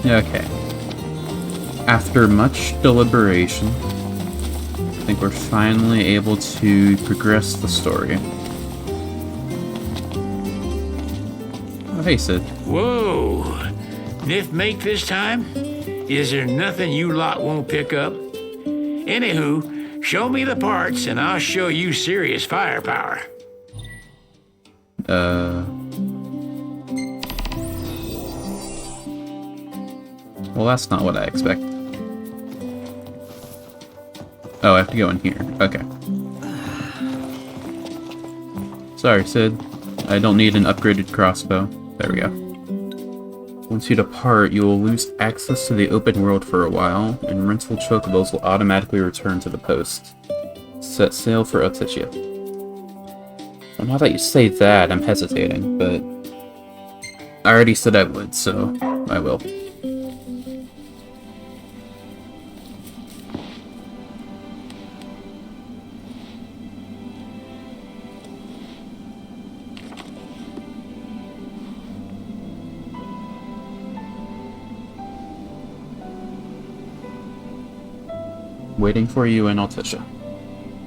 Okay. After much deliberation, I think we're finally able to progress the story. Oh, hey, Sid. Whoa! Niff make this time? Is there nothing you lot won't pick up? Anywho, show me the parts and I'll show you serious firepower. Well, that's not what I expect. Oh, I have to go in here. Okay. Sorry, Sid. I don't need an upgraded crossbow. There we go. Once you depart, you will lose access to the open world for a while, and rental chocobos will automatically return to the post. Set sail for Altissia. Well, now that you say that, I'm hesitating, but I already said I would, so I will. Waiting for you in Altissia.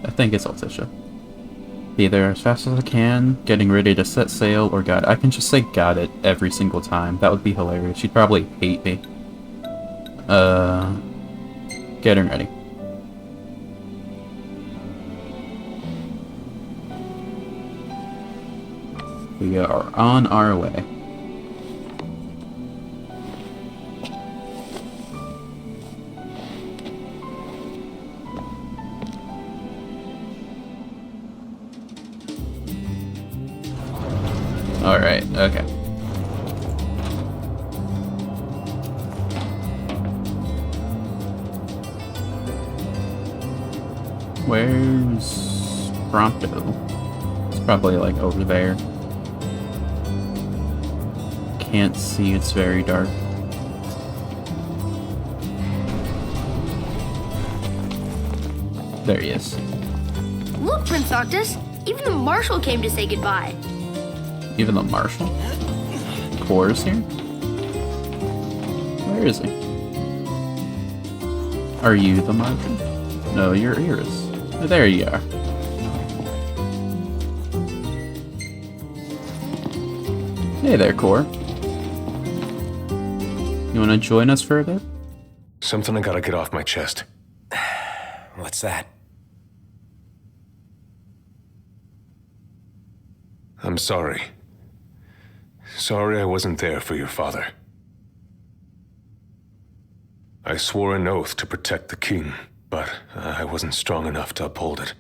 I think it's Altissia. Be there as fast as I can, getting ready to set sail, or got it. I can just say got it every single time. That would be hilarious. She'd probably hate me. Getting ready. We are on our way. Alright, okay. Where's Prompto? It's probably like over there. Can't see, it's very dark. There he is. Look, Prince Octus, even the marshal came to say goodbye. Even the marshal? Core's here? Where is he? Are you the marshal? No, you're Iris. Oh, there you are. Hey there, Core. You want to join us for a bit? Something I gotta get off my chest. What's that? I'm sorry. Sorry I wasn't there for your father. I swore an oath to protect the king, but I wasn't strong enough to uphold it.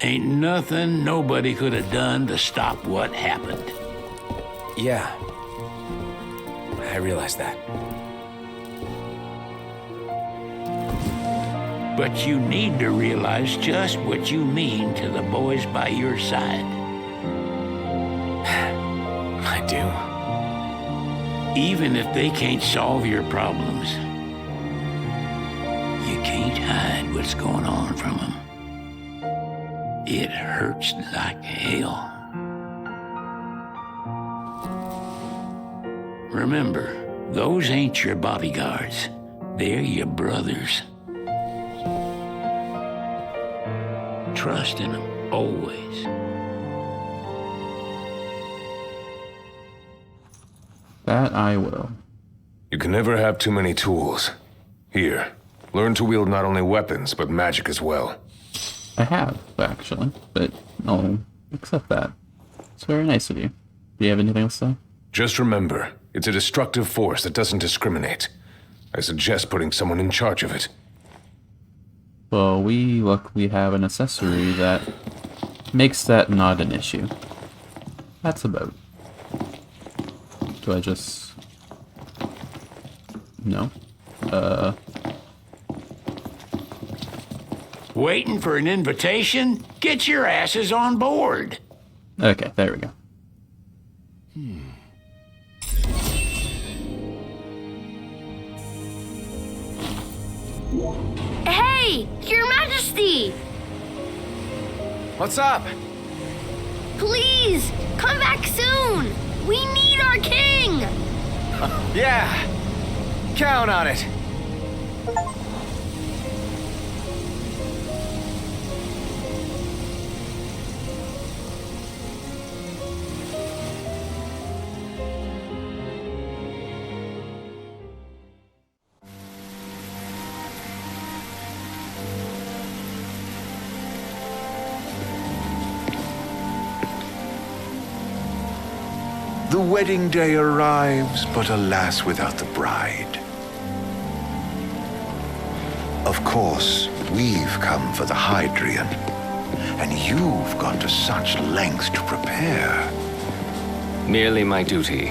Ain't nothing nobody could have done to stop what happened. Yeah. I realize that. But you need to realize just what you mean to the boys by your side. I do. Even if they can't solve your problems, you can't hide what's going on from them. It hurts like hell. Remember, those ain't your bodyguards. They're your brothers. Trust in them, always. That I will. You can never have too many tools. Here, learn to wield not only weapons, but magic as well. I have, actually, but I'll accept that. It's very nice of you. Do you have anything else to say? Just remember, it's a destructive force that doesn't discriminate. I suggest putting someone in charge of it. Well, we luckily have an accessory that makes that not an issue. That's about. Do I just... No. Waiting for an invitation? Get your asses on board. Okay, there we go. Hey, Your Majesty! What's up? Please, come back soon. We need our king. Yeah, count on it. The wedding day arrives, but alas, without the bride. Of course, we've come for the Hydrian, and you've gone to such lengths to prepare. Merely my duty.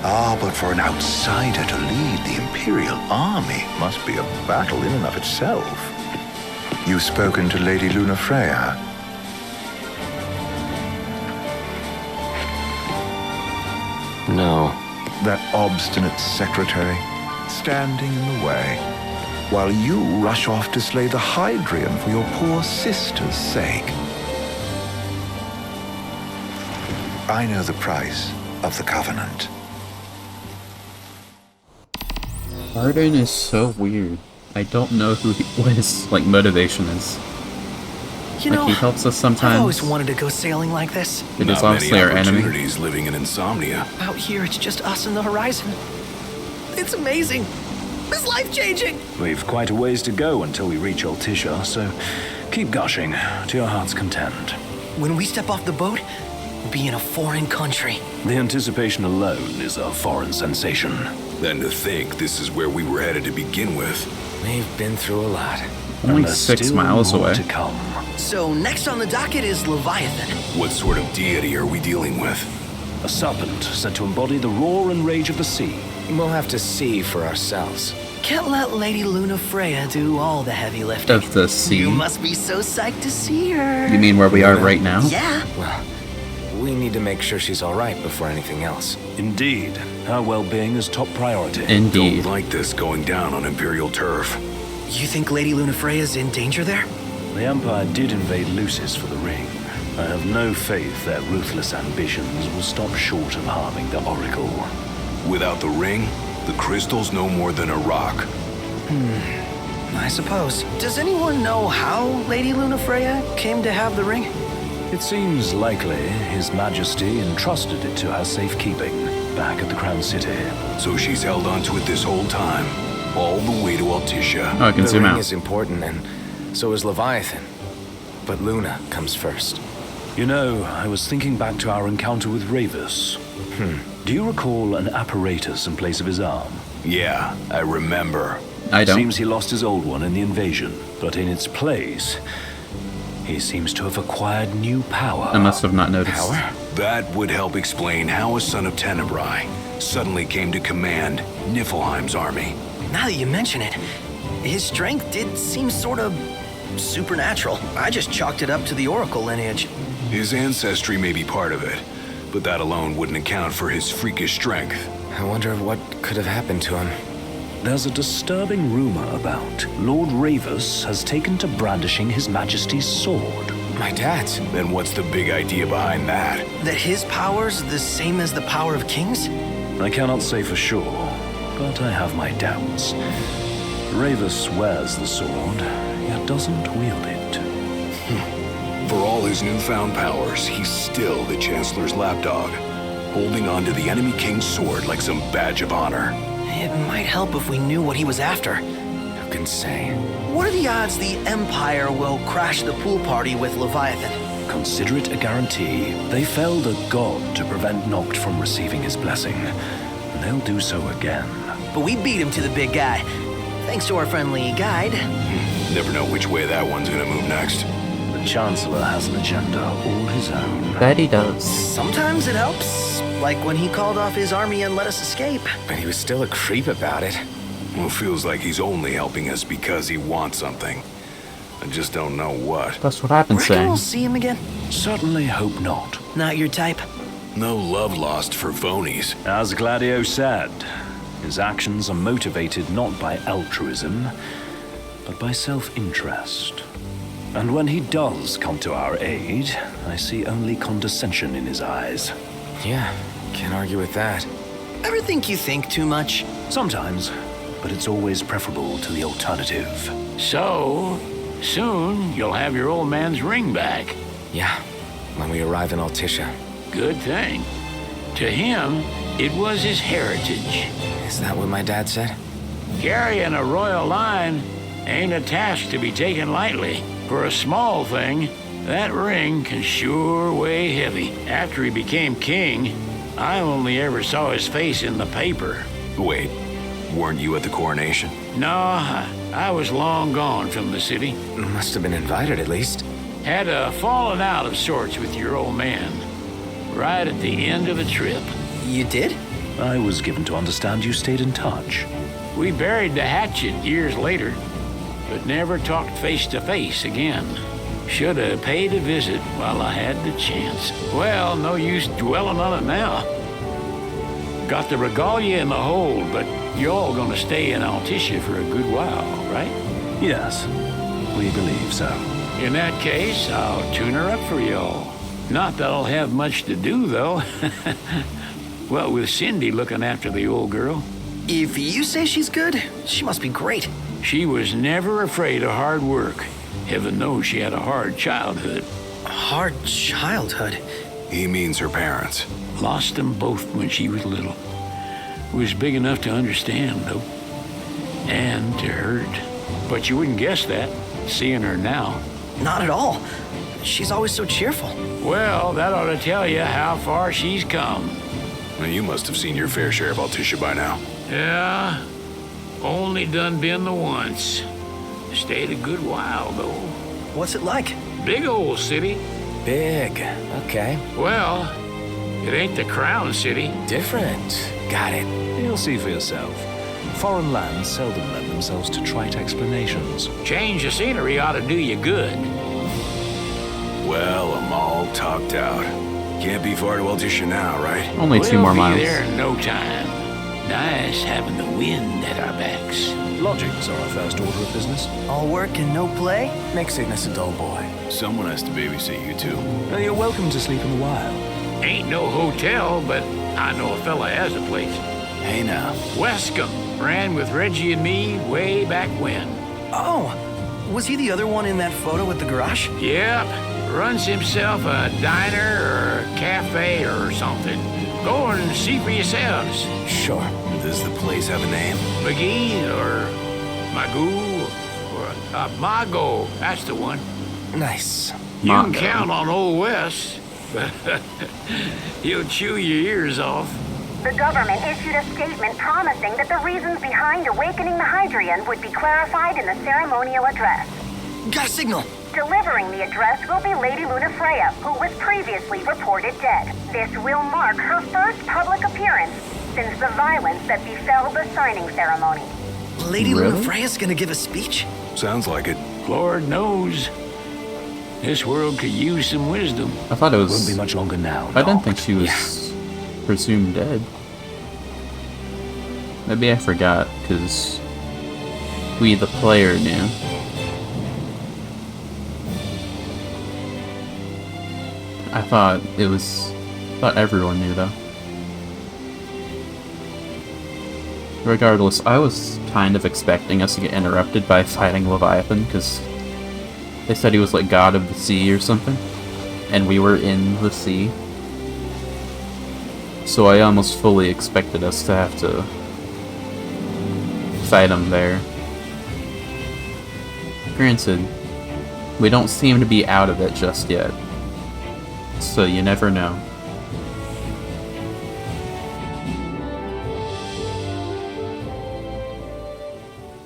Ah, but for an outsider to lead the Imperial army must be a battle in and of itself. You've spoken to Lady Lunafreya. No. That obstinate secretary, standing in the way, while you rush off to slay the Hydrian for your poor sister's sake. I know the price of the Covenant. Arden is so weird. I don't know who what his motivation is. You know, he helps us sometimes. I've always wanted to go sailing like this. It is obviously our enemy. Living in Insomnia. Out here, it's just us and the horizon. It's amazing. It's life-changing. We've quite a ways to go until we reach Altissia, so keep gushing to your heart's content. When we step off the boat, we'll be in a foreign country. The anticipation alone is a foreign sensation. Then to think this is where we were headed to begin with. We've been through a lot. Only And there's 6 still miles more away. to come. So next on the docket is Leviathan. What sort of deity are we dealing with? A serpent said to embody the roar and rage of the sea. We'll have to see for ourselves. Can't let Lady Lunafreya do all the heavy lifting. Of the sea. You must be so psyched to see her. You mean where we are right now? Yeah. Well, we need to make sure she's all right before anything else. Indeed, her well-being is top priority. Indeed. Don't like this going down on Imperial turf. You think Lady Lunafreya's in danger there? The Empire did invade Lucis for the ring. I have no faith their ruthless ambitions will stop short of harming the Oracle. Without the ring, the crystal's no more than a rock. I suppose. Does anyone know how Lady Lunafreya came to have the ring? It seems likely His Majesty entrusted it to her safekeeping back at the Crown City. So she's held onto it this whole time, all the way to Altissia. Oh, I can The zoom ring out. is important, and so is Leviathan. But Luna comes first. You know, I was thinking back to our encounter with Ravus. Do you recall an apparatus in place of his arm? Yeah, I remember. I don't. Seems he lost his old one in the invasion, but in its place, he seems to have acquired new power. I must have not noticed. Power? That would help explain how a son of Tenebrae suddenly came to command Niflheim's army. Now that you mention it, his strength did seem sort of supernatural. I just chalked it up to the Oracle lineage. His ancestry may be part of it, but that alone wouldn't account for his freakish strength. I wonder what could have happened to him. There's a disturbing rumor about Lord Ravus has taken to brandishing His Majesty's sword. My dad's. Then what's the big idea behind that? That his power's the same as the power of kings? I cannot say for sure, but I have my doubts. Ravus wears the sword, yet doesn't wield it. For all his newfound powers, he's still the Chancellor's lapdog, holding on to the enemy king's sword like some badge of honor. It might help if we knew what he was after. Who can say? What are the odds the Empire will crash the pool party with Leviathan? Consider it a guarantee. They felled a god to prevent Noct from receiving his blessing, and they'll do so again. But we beat him to the big guy, thanks to our friendly guide. Never know which way that one's gonna move next. The Chancellor has an agenda all his own. That he does. Sometimes it helps, like when he called off his army and let us escape. But he was still a creep about it. Well, feels like he's only helping us because he wants something. I just don't know what. That's what I've been Reckon saying. we'll see him again? Certainly hope not. Not your type? No love lost for phonies. As Gladio said, his actions are motivated not by altruism, but by self-interest. And when he does come to our aid, I see only condescension in his eyes. Yeah, can't argue with that. Ever think you think too much? Sometimes, but it's always preferable to the alternative. So, soon you'll have your old man's ring back. Yeah, when we arrive in Altissia. Good thing. To him, it was his heritage. Is that what my dad said? Carrying a royal line ain't a task to be taken lightly. For a small thing, that ring can sure weigh heavy. After he became king, I only ever saw his face in the paper. Wait, weren't you at the coronation? No, I was long gone from the city. Must have been invited at least. Had a falling out of sorts with your old man. Right at the end of the trip. You did? I was given to understand you stayed in touch. We buried the hatchet years later, but never talked face to face again. Should have paid a visit while I had the chance. Well, no use dwelling on it now. Got the regalia in the hold, but y'all gonna stay in Altissia for a good while, right? Yes, we believe so. In that case, I'll tune her up for y'all. Not that I'll have much to do, though. Well, with Cindy looking after the old girl. If you say she's good, she must be great. She was never afraid of hard work. Heaven knows she had a hard childhood. Hard childhood. He means her parents. Lost them both when she was little. Was big enough to understand, though. And to hurt. But you wouldn't guess that, seeing her now. Not at all. She's always so cheerful. Well, that ought to tell you how far she's come. Well, you must have seen your fair share of Altissia by now. Yeah, only done been the once. Stayed a good while, though. What's it like? Big old city. Big. Okay. Well, it ain't the crown city. Different. Got it. You'll see for yourself. Foreign lands seldom lend themselves to trite explanations. Change of scenery ought to do you good. Well, I'm all talked out. Can't be far to Altissia now, right? Only 2 more miles. We'll be there in no time. Nice having the wind at our backs. Lodgings are our first order of business. All work and no play? Make Cygnus a dull boy. Someone has to babysit you two. You're welcome to sleep in the wild. Ain't no hotel, but I know a fella has a place. Hey now. Wescombe ran with Reggie and me way back when. Oh, was he the other one in that photo with the garage? Yep, runs himself a diner or a cafe or something. Go and see for yourselves. Sure. Does the place have a name? McGee or Magoo or Mago, that's the one. Nice. You can Mago. count on Old Wes. He'll chew your ears off. The government issued a statement promising that the reasons behind awakening the Hydrian would be clarified in the ceremonial address. Got a signal. Delivering the address will be Lady Lunafreya, who was previously reported dead. This will mark her first public appearance since the violence that befell the signing ceremony. Lady Really? Lunafreya's gonna give a speech? Sounds like it. Lord knows. This world could use some wisdom. I thought it Won't was... be much longer now. I didn't Doc. think she was presumed dead. Maybe I forgot, because we, the player, knew. I thought everyone knew, though. Regardless, I was kind of expecting us to get interrupted by fighting Leviathan, because they said he was like god of the sea or something, and we were in the sea. So I almost fully expected us to have to fight him there. Granted, we don't seem to be out of it just yet, so you never know.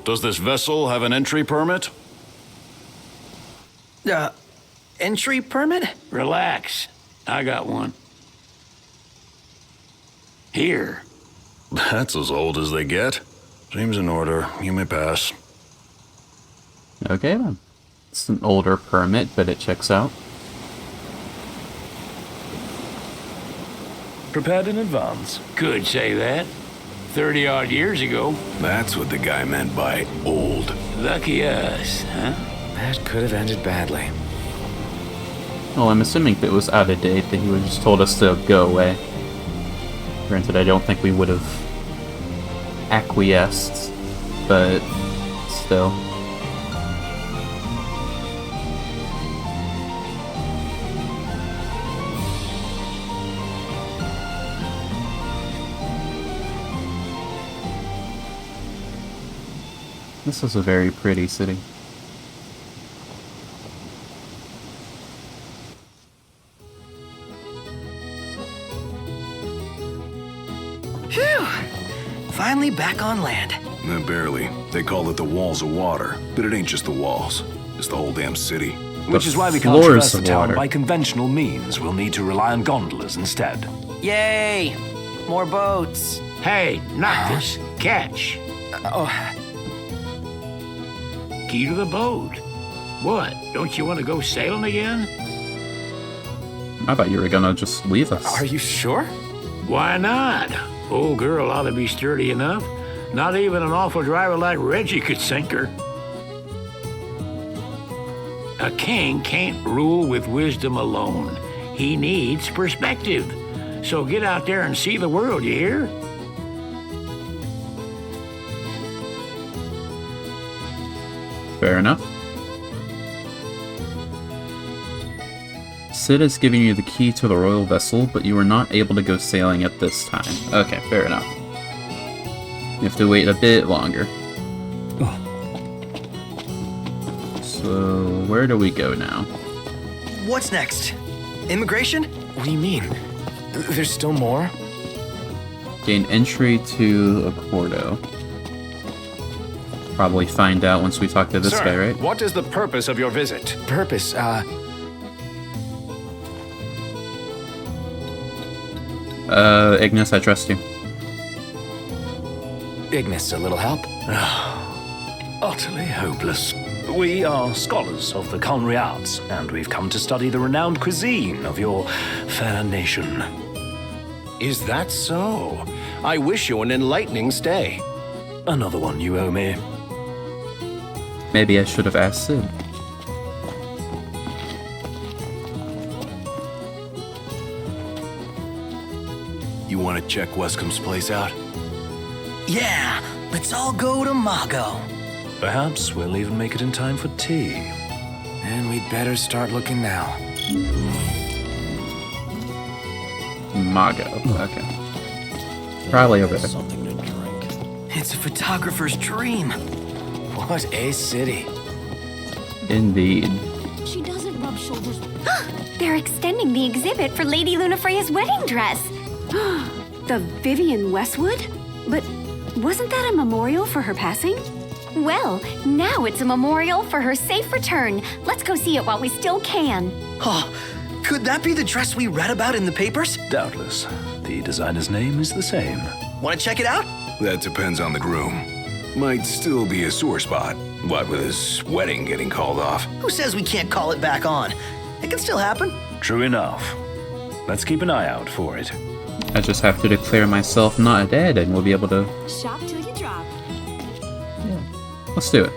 Does this vessel have an entry permit? Entry permit? Relax. I got one. Here. That's as old as they get. Seems in order. You may pass. Okay then. It's an older permit, but it checks out. Prepared in advance. Could say that. 30-odd years ago. That's what the guy meant by old. Lucky us, huh? That could have ended badly. Well, I'm assuming if it was out of date, that he would have just told us to go away. Granted, I don't think we would have acquiesced, but still. This is a very pretty city. Phew! Finally back on land. Barely. They call it the walls of water, but it ain't just the walls. It's the whole damn city. Which is why we can't traverse the town by conventional means. We'll need to rely on gondolas instead. Yay! More boats. Hey, Noctis, catch. Key to the boat. What? Don't you want to go sailing again? I thought you were gonna just leave us. Are you sure? Why not? Old girl ought to be sturdy enough. Not even an awful driver like Reggie could sink her. A king can't rule with wisdom alone. He needs perspective. So get out there and see the world, you hear? Fair enough. Sid is giving you the key to the royal vessel, but you are not able to go sailing at this time. Okay, fair enough. You have to wait a bit longer. So, where do we go now? What's next? Immigration? What do you mean? There's still more? Gain entry to Accordo. Probably find out once we talk to this guy, right? What is the purpose of your visit? Purpose, Ignis, I trust you. Ignis, a little help? Utterly hopeless. We are scholars of the culinary arts, and we've come to study the renowned cuisine of your fair nation. Is that so? I wish you an enlightening stay. Another one you owe me. Maybe I should have asked Sid. You want to check Wescom's place out? Yeah, let's all go to Mago. Perhaps we'll even make it in time for tea. And we'd better start looking now. Mago. Okay. Probably over there. Something to drink. It's a photographer's dream. What a city. Indeed. She doesn't rub shoulders. They're extending the exhibit for Lady Lunafreya's wedding dress. The Vivian Westwood? But wasn't that a memorial for her passing? Well, now it's a memorial for her safe return. Let's go see it while we still can. Oh, could that be the dress we read about in the papers? Doubtless. The designer's name is the same. Want to check it out? That depends on the groom. Might still be a sore spot. What with his wedding getting called off? Who says we can't call it back on? It can still happen. True enough. Let's keep an eye out for it. I just have to declare myself not dead and we'll be able to... Shop till you drop. Yeah. Let's do it.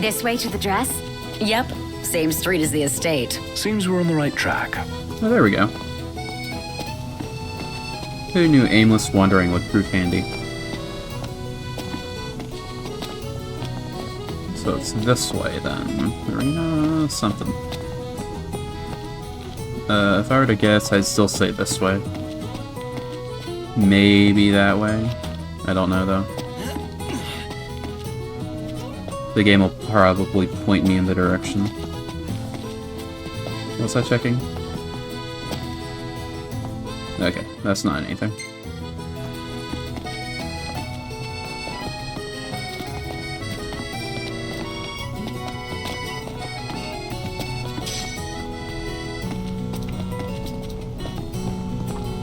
This way to the dress? Yep. Same street as the estate. Seems we're on the right track. Oh, there we go. Who knew aimless wandering would prove handy? So it's this way then. Arena something. If I were to guess, I'd still say this way. Maybe that way. I don't know though. The game will probably point me in the direction. What's that checking? Okay, that's not anything.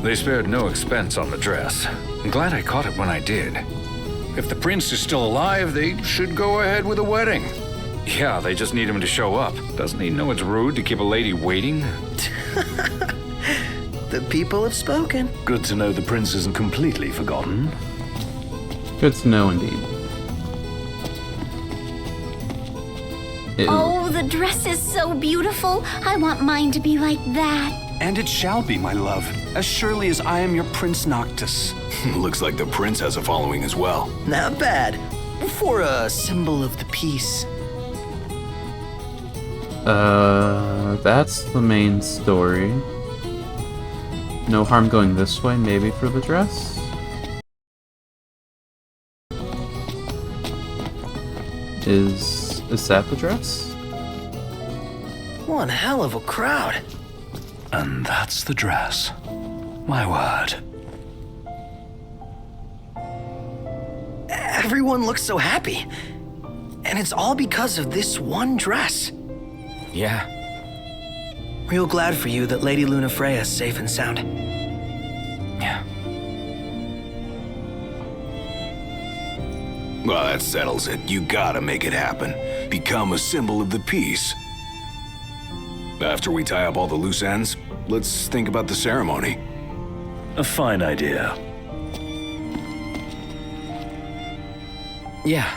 They spared no expense on the dress. I'm glad I caught it when I did. If the prince is still alive, they should go ahead with the wedding. Yeah, they just need him to show up. Doesn't he know it's rude to keep a lady waiting? The people have spoken. Good to know the prince isn't completely forgotten. Good to know indeed. Ew. Oh, the dress is so beautiful. I want mine to be like that. And it shall be, my love, as surely as I am your Prince Noctis. Looks like the prince has a following as well. Not bad. For a symbol of the peace. That's the main story. No harm going this way, maybe for the dress? Is that the dress? One hell of a crowd. And that's the dress. My word. Everyone looks so happy. And it's all because of this one dress. Yeah. Real glad for you that Lady Luna Freya's safe and sound. Yeah. Well, that settles it. You gotta make it happen. Become a symbol of the peace. After we tie up all the loose ends, let's think about the ceremony. A fine idea. Yeah.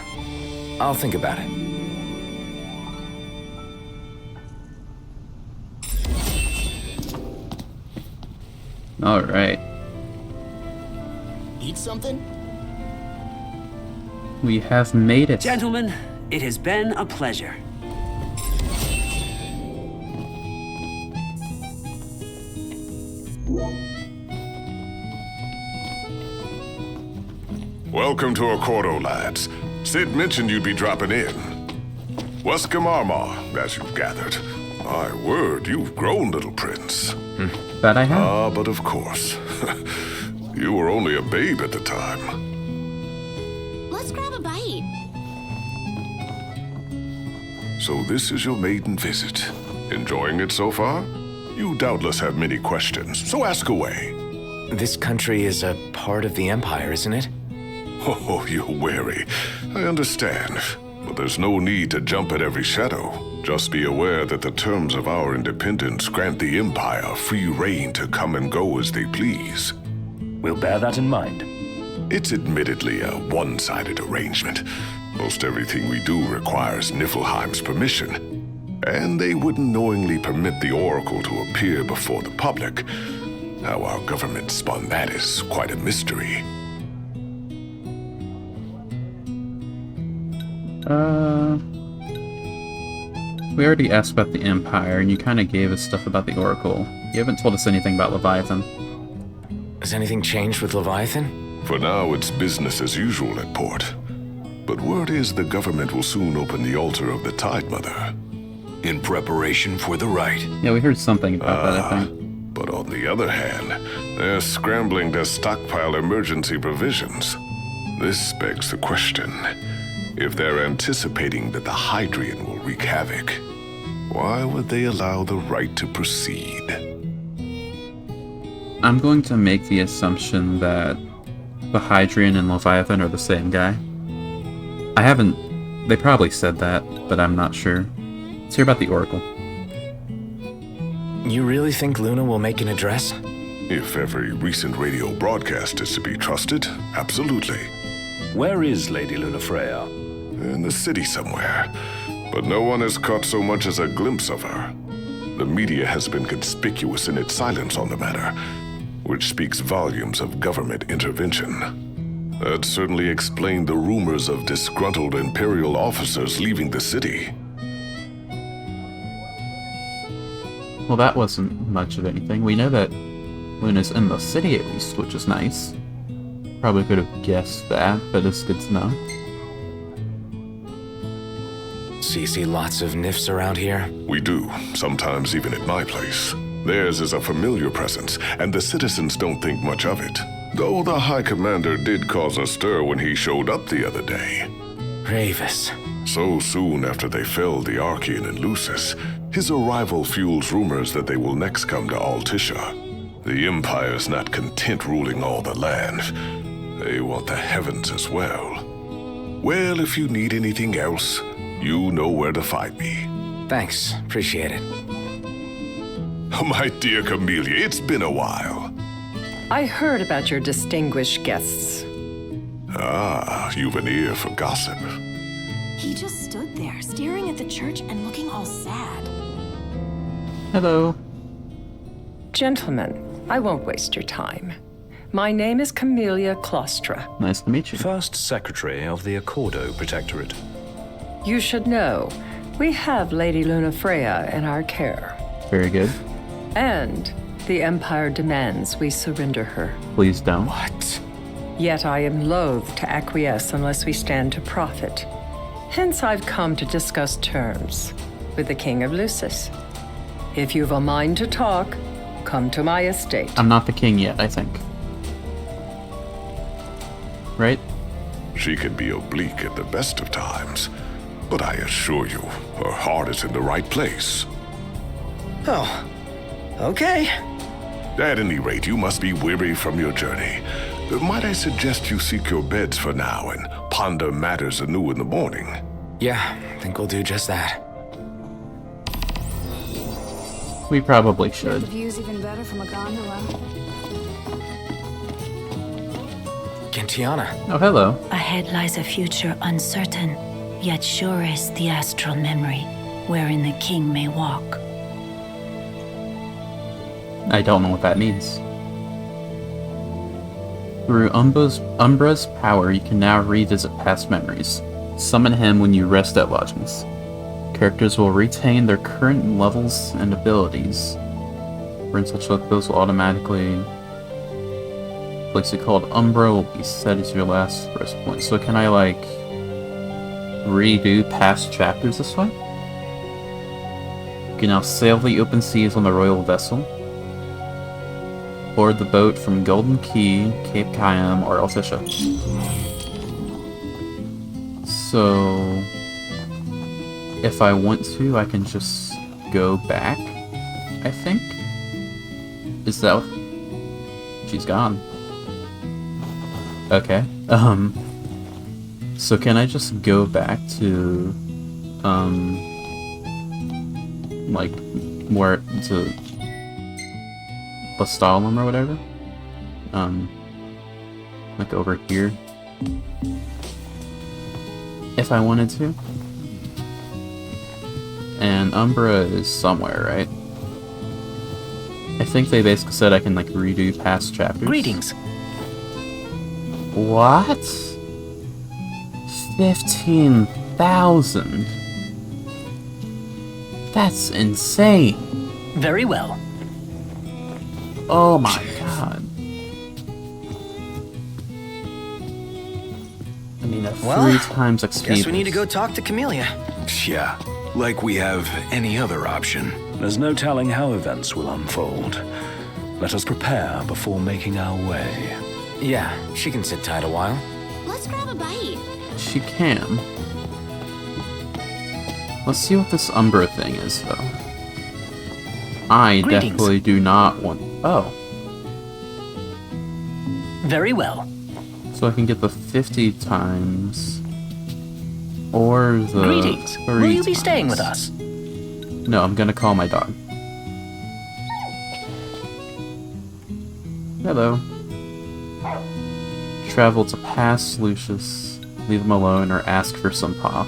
I'll think about it. All right. Eat something? We have made it. Gentlemen, it has been a pleasure. Welcome to Accordo, lads. Sid mentioned you'd be dropping in. Welcome, Armor, as you've gathered. My word, you've grown, little prince. That I have. Ah, but of course. You were only a babe at the time. Let's grab a bite. So this is your maiden visit. Enjoying it so far? You doubtless have many questions, so ask away. This country is a part of the Empire, isn't it? Oh, you're wary. I understand. But there's no need to jump at every shadow. Just be aware that the terms of our independence grant the Empire free reign to come and go as they please. We'll bear that in mind. It's admittedly a one-sided arrangement. Most everything we do requires Niflheim's permission. And they wouldn't knowingly permit the Oracle to appear before the public. How our government spun that is quite a mystery. We already asked about the Empire, and you kind of gave us stuff about the Oracle. You haven't told us anything about Leviathan. Has anything changed with Leviathan? For now, it's business as usual at port. But word is the government will soon open the altar of the Tide Mother. In preparation for the rite. Yeah, we heard something about that, I think. But on the other hand, they're scrambling to stockpile emergency provisions. This begs the question. If they're anticipating that the Hydrian will wreak havoc, why would they allow the rite to proceed? I'm going to make the assumption that the Hydrian and Leviathan are the same guy. They probably said that, but I'm not sure. Let's hear about the Oracle. You really think Luna will make an address? If every recent radio broadcast is to be trusted, absolutely. Where is Lady Luna Freya? In the city somewhere, but no one has caught so much as a glimpse of her. The media has been conspicuous in its silence on the matter, which speaks volumes of government intervention. That certainly explained the rumors of disgruntled Imperial officers leaving the city. Well, that wasn't much of anything. We know that Luna's in the city at least, which is nice. Probably could have guessed that, but it's good to know. So you see lots of Nifs around here? We do, sometimes even at my place. Theirs is a familiar presence, and the citizens don't think much of it. Though the High Commander did cause a stir when he showed up the other day. Ravis. So soon after they felled the Archean and Lucis, his arrival fuels rumors that they will next come to Altissia. The Empire's not content ruling all the land. They want the heavens as well. Well, if you need anything else, you know where to find me. Thanks. Appreciate it. My dear Camellia, it's been a while. I heard about your distinguished guests. Ah, you've an ear for gossip. He just stood there, staring at the church and looking all sad. Hello. Gentlemen, I won't waste your time. My name is Camellia Claustra. Nice to meet you. First Secretary of the Accordo Protectorate. You should know, we have Lady Luna Freya in our care. Very good. And the Empire demands we surrender her. Please don't. What? Yet I am loath to acquiesce unless we stand to profit. Hence I've come to discuss terms with the King of Lucis. If you've a mind to talk, come to my estate. I'm not the king yet, I think. Right? She can be oblique at the best of times, but I assure you, her heart is in the right place. Oh, okay. At any rate, you must be weary from your journey. Might I suggest you seek your beds for now and ponder matters anew in the morning? Yeah, I think we'll do just that. We probably should. The view's even better from a gondola. Gentiana. Oh, hello. Ahead lies a future uncertain, yet sure is the astral memory, wherein the king may walk. I don't know what that means. Through Umbra's power, you can now revisit past memories. Summon him when you rest at lodgings. Characters will retain their current levels and abilities. Rental chocobos will automatically... place you called Umbra will be set as your last rest point. So can I, like, redo past chapters this way? You can now sail the open seas on the royal vessel. Board the boat from Golden Key, Cape Cayam, or Altissia. So... if I want to, I can just go back, I think? Is that what... she's gone. Okay. So can I just go back to... like, more to... Bastalum or whatever? Like over here? If I wanted to? And Umbra is somewhere, right? I think they basically said I can, like, redo past chapters. Greetings. What? 15,000? That's insane. Very well. Oh my god. I mean, a 3 times XP. Guess we need to go talk to Camellia. Yeah, like we have any other option. There's no telling how events will unfold. Let us prepare before making our way. Yeah, she can sit tight a while. Let's grab a bite. She can. Let's see what this Umbra thing is, though. I definitely do not want... oh. Very well. So I can get the 50 times... or the... Greetings. 3 Will you be times. staying with us? No, I'm gonna call my dog. Hello. Travel to past Lucius, leave him alone, or ask for some paw.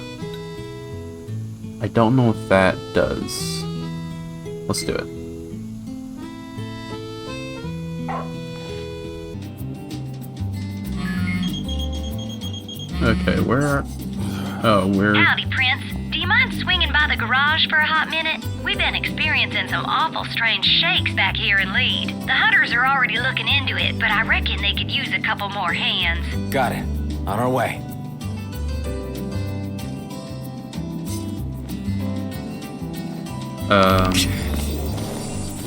I don't know what that does. Let's do it. Okay, where are... oh, we're... Howdy, Prince. Do you mind swinging by the garage for a hot minute? We've been experiencing some awful strange shakes back here in Lead. The hunters are already looking into it, but I reckon they could use a couple more hands. Got it. On our way.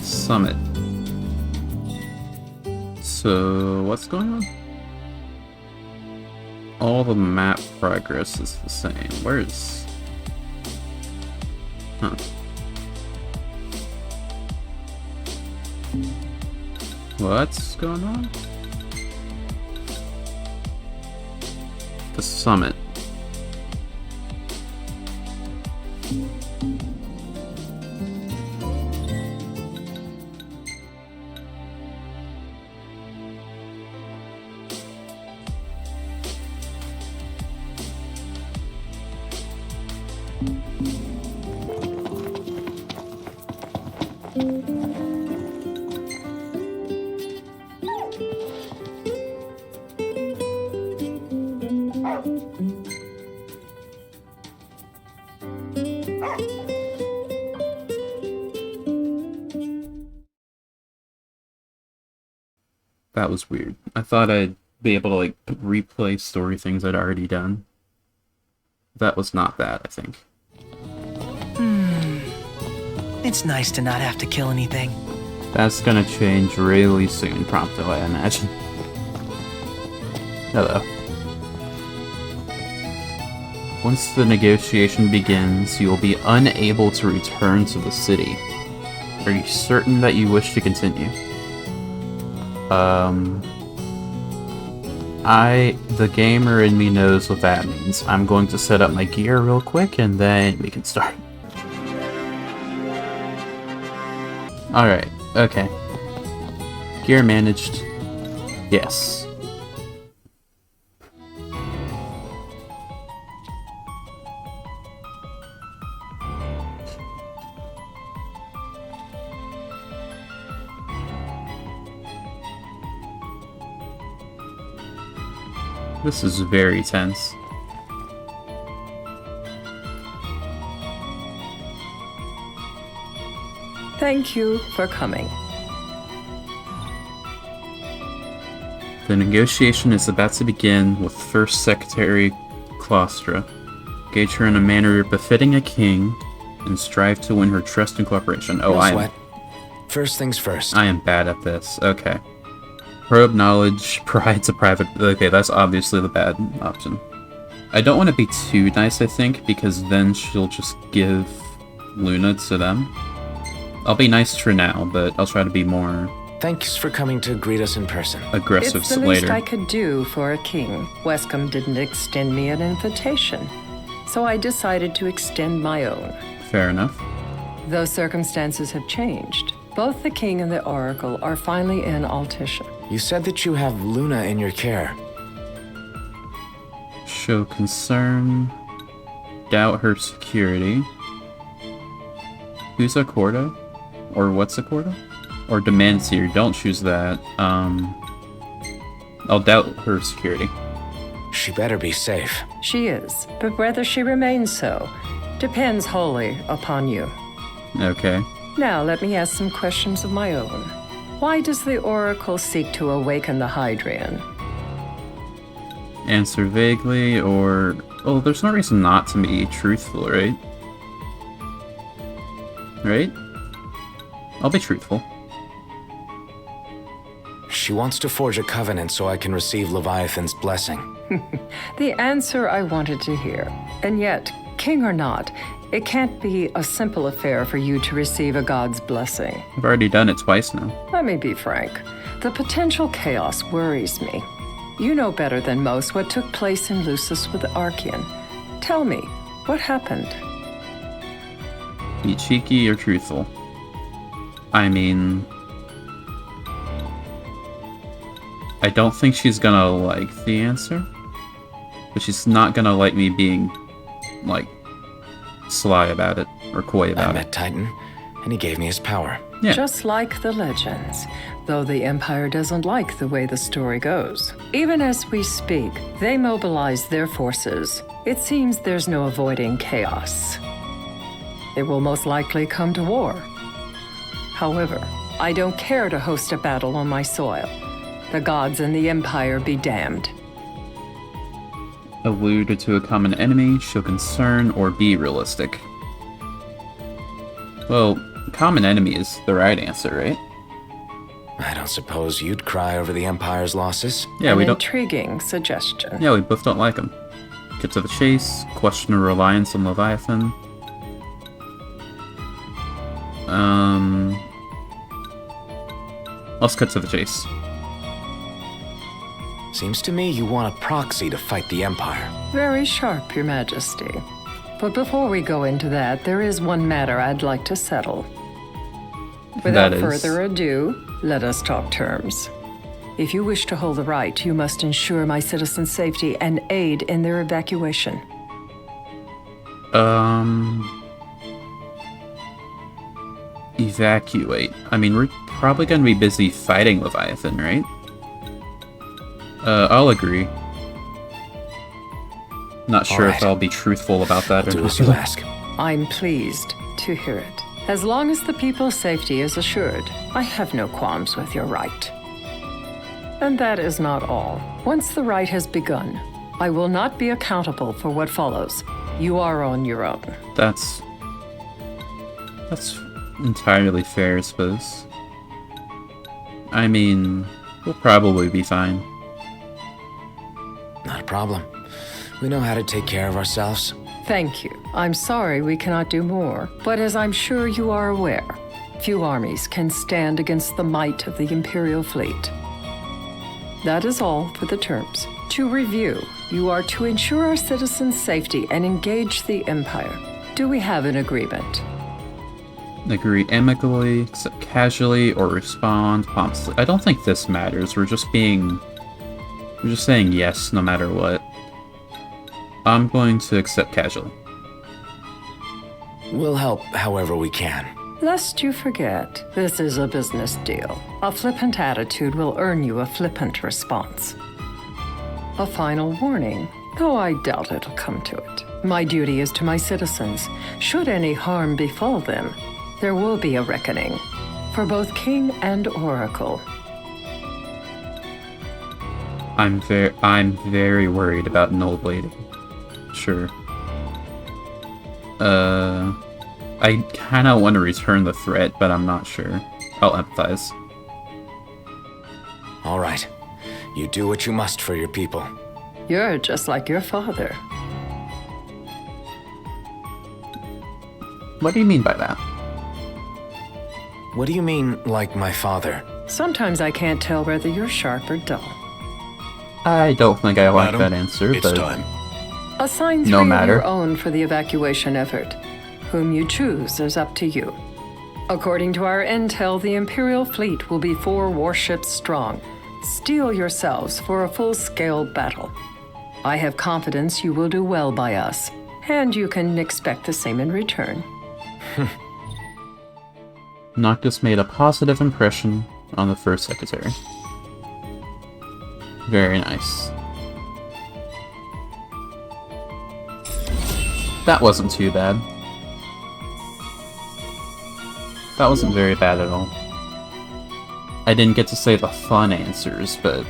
Summit. So, what's going on? All the map progress is the same. Where's... huh. What's going on? The summit. That was weird. I thought I'd be able to, like, replay story things I'd already done. That was not that, I think. It's nice to not have to kill anything. That's gonna change really soon, Prompto, I imagine. Hello. Once the negotiation begins, you will be unable to return to the city. Are you certain that you wish to continue? The gamer in me knows what that means. I'm going to set up my gear real quick and then we can start. Alright, okay. Gear managed. Yes. This is very tense. Thank you for coming. The negotiation is about to begin with First Secretary Claustra. Engage her in a manner befitting a king and strive to win her trust and cooperation. Oh, No sweat. First things first. I am bad at this. Okay. Probe knowledge, pride to private... Okay, that's obviously the bad option. I don't want to be too nice, I think, because then she'll just give Luna to them. I'll be nice for now, but I'll try to be more... Thanks for coming to greet us in person. Aggressive It's the later. least I could do for a king. Wescombe didn't extend me an invitation, so I decided to extend my own. Fair enough. Though circumstances have changed, both the king and the oracle are finally in Altissia. You said that you have Luna in your care. Show concern. Doubt her security. Who's a Corda? Or what's a Corda? Or Demantier. Don't choose that. I'll doubt her security. She better be safe. She is, but whether she remains so depends wholly upon you. Okay. Now let me ask some questions of my own. Why does the oracle seek to awaken the Hydrian? Answer vaguely, or... Oh, there's no reason not to be truthful, right? Right? I'll be truthful. She wants to forge a covenant so I can receive Leviathan's blessing. The answer I wanted to hear. And yet, king or not, it can't be a simple affair for you to receive a god's blessing. I've already done it twice now. Let me be frank. The potential chaos worries me. You know better than most what took place in Lucis with Archean. Tell me, what happened? Be cheeky or truthful? I mean... I don't think she's gonna like the answer. But she's not gonna like me being, like, sly about it, or coy about I met Titan, and he gave me his power. Yeah. Just like the legends, though the Empire doesn't like the way the story goes. Even as we speak, they mobilize their forces. It seems there's no avoiding chaos. It will most likely come to war. However, I don't care to host a battle on my soil. The gods and the Empire be damned. Allude to a common enemy, show concern, or be realistic. Well, common enemy is the right answer, right? I don't suppose you'd cry over the Empire's losses? Yeah, we don't... Intriguing suggestion. Yeah, we both don't like him. Get to the chase, question her reliance on Leviathan. Let's cut to the chase. Seems to me you want a proxy to fight the Empire. Very sharp, Your Majesty. But before we go into that, there is one matter I'd like to settle. Without further ado, let us talk terms. If you wish to hold the right, you must ensure my citizens' safety and aid in their evacuation. evacuate. I mean, we're probably gonna be busy fighting Leviathan, right? I'll agree. Not sure if I'll be truthful about that or not. Do as you ask. I'm pleased to hear it. As long as the people's safety is assured, I have no qualms with your right. And that is not all. Once the rite has begun, I will not be accountable for what follows. You are on your own. That's entirely fair, I suppose. I mean, we'll probably be fine. Not a problem. We know how to take care of ourselves. Thank you. I'm sorry we cannot do more, but as I'm sure you are aware, few armies can stand against the might of the Imperial fleet. That is all for the terms. To review, you are to ensure our citizens' safety and engage the Empire. Do we have an agreement? Agree amicably, accept casually, or respond pompously. I don't think this matters. We're just saying yes no matter what. I'm going to accept casually. We'll help however we can. Lest you forget, this is a business deal. A flippant attitude will earn you a flippant response. A final warning, though I doubt it'll come to it. My duty is to my citizens. Should any harm befall them, there will be a reckoning for both King and Oracle. I'm very worried about null blading. Sure. I kinda want to return the threat, but I'm not sure. I'll empathize. All right. You do what you must for your people. You're just like your father. What do you mean by that? What do you mean, like my father? Sometimes I can't tell whether you're sharp or dull. I don't think I like Madam, that answer, it's but time. Assign 3 of your own for the evacuation effort. Whom you choose is up to you. According to our intel, the Imperial fleet will be 4 warships strong. Steel yourselves for a full-scale battle. I have confidence you will do well by us, and you can expect the same in return. Noctis made a positive impression on the first secretary. Very nice. That wasn't too bad. That wasn't very bad at all. I didn't get to say the fun answers, but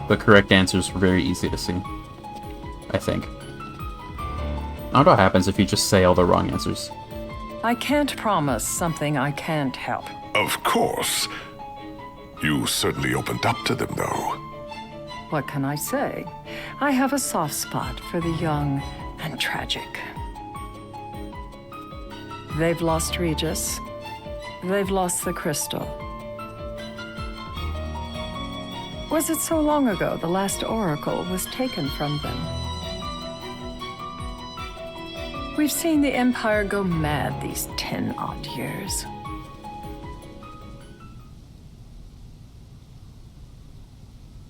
the correct answers were very easy to see. I think. I don't know what happens if you just say all the wrong answers. I can't promise something I can't help. Of course. You certainly opened up to them, though. What can I say? I have a soft spot for the young and tragic. They've lost Regis. They've lost the crystal. Was it so long ago the last oracle was taken from them? We've seen the Empire go mad these 10-odd years.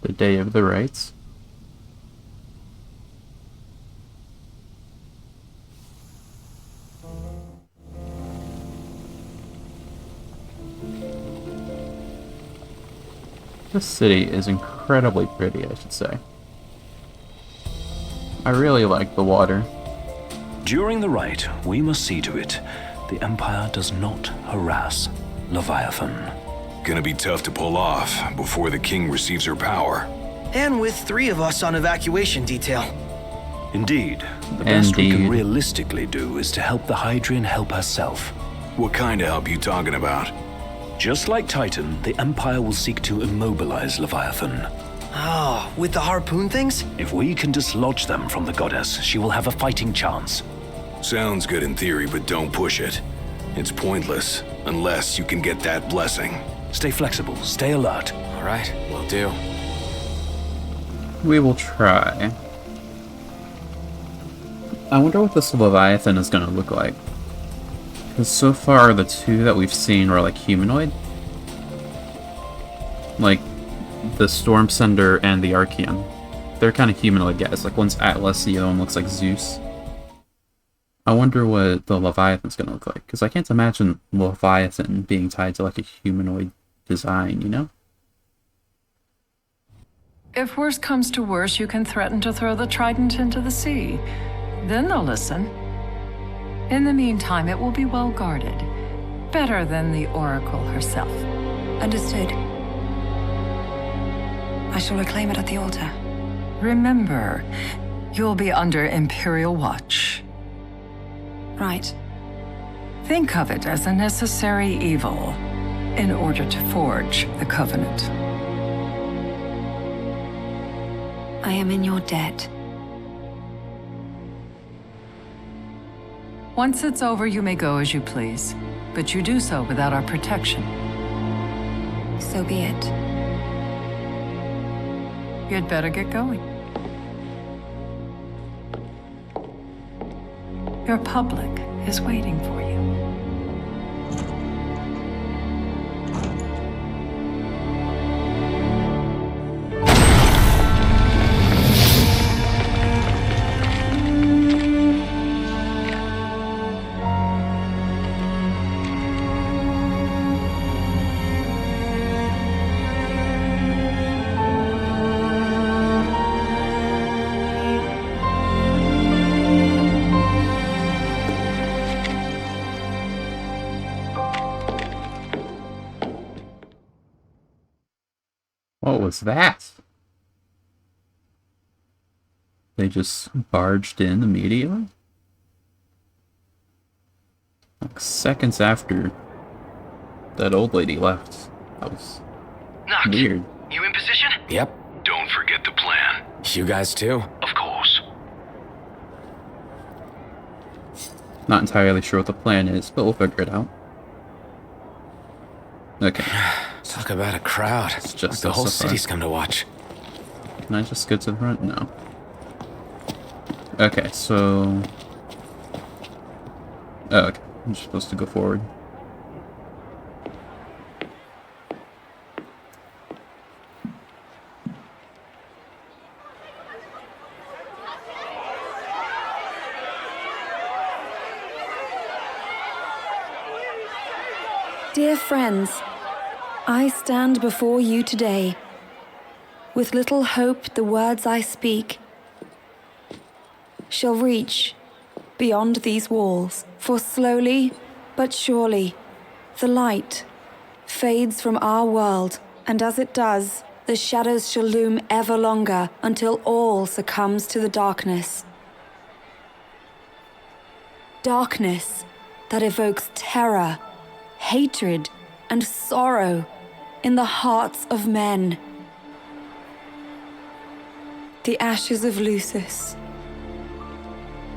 The day of the rites. This city is incredibly pretty, I should say. I really like the water. During the rite, we must see to it the Empire does not harass Leviathan. Gonna be tough to pull off before the king receives her power. And with 3 of us on evacuation detail. Indeed. The best we can realistically do is to help the Hydrian help herself. What kind of help you talking about? Just like Titan, the Empire will seek to immobilize Leviathan. Oh, with the harpoon things? If we can dislodge them from the goddess, she will have a fighting chance. Sounds good in theory, but don't push it. It's pointless, unless you can get that blessing. Stay flexible, stay alert. All right, will do. We will try. I wonder what this Leviathan is going to look like. Because so far, the 2 that we've seen were like humanoid. Like, the Stormsender and the Archeon. They're kind of humanoid guys. Like, one's Atlas, the other one looks like Zeus. I wonder what the Leviathan's gonna look like, because I can't imagine Leviathan being tied to like a humanoid design, you know? If worse comes to worse, you can threaten to throw the trident into the sea. Then they'll listen. In the meantime, it will be well guarded. Better than the Oracle herself. Understood. I shall reclaim it at the altar. Remember, you'll be under Imperial watch. Right. Think of it as a necessary evil in order to forge the Covenant. I am in your debt. Once it's over, you may go as you please, but you do so without our protection. So be it. You'd better get going. Your public is waiting for you. What was that? They just barged in immediately? Like seconds after that old lady left. That was weird. You in position? Yep. Don't forget the plan. You guys too? Of course. Not entirely sure what the plan is, but we'll figure it out. Okay. Talk about a crowd. It's just the whole so far. city's come to watch. Can I just go to the front? No. Okay, so... Oh, okay. I'm just supposed to go forward. Dear friends, I stand before you today. With little hope the words I speak shall reach beyond these walls. For slowly but surely the light fades from our world, and as it does, the shadows shall loom ever longer until all succumbs to the darkness. Darkness that evokes terror, hatred, and sorrow in the hearts of men. The ashes of Lucis.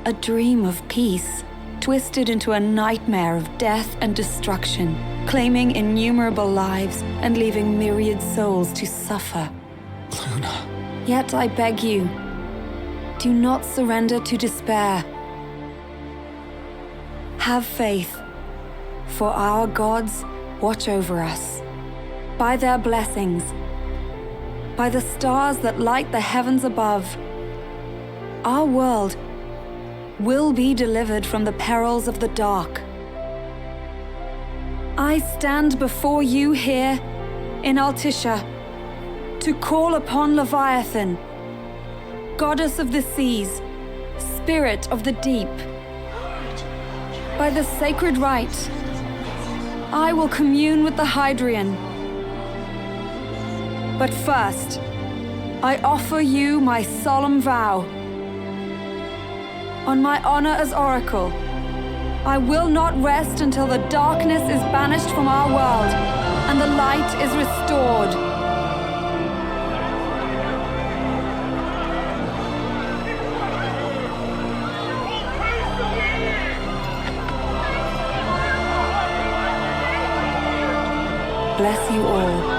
A dream of peace, twisted into a nightmare of death and destruction, claiming innumerable lives and leaving myriad souls to suffer. Luna. Yet I beg you, do not surrender to despair. Have faith, for our gods watch over us. By their blessings, by the stars that light the heavens above, our world will be delivered from the perils of the dark. I stand before you here in Altissia to call upon Leviathan, goddess of the seas, spirit of the deep. By the sacred rite, I will commune with the Hydrian. But first, I offer you my solemn vow. On my honor as Oracle, I will not rest until the darkness is banished from our world and the light is restored. Bless you all.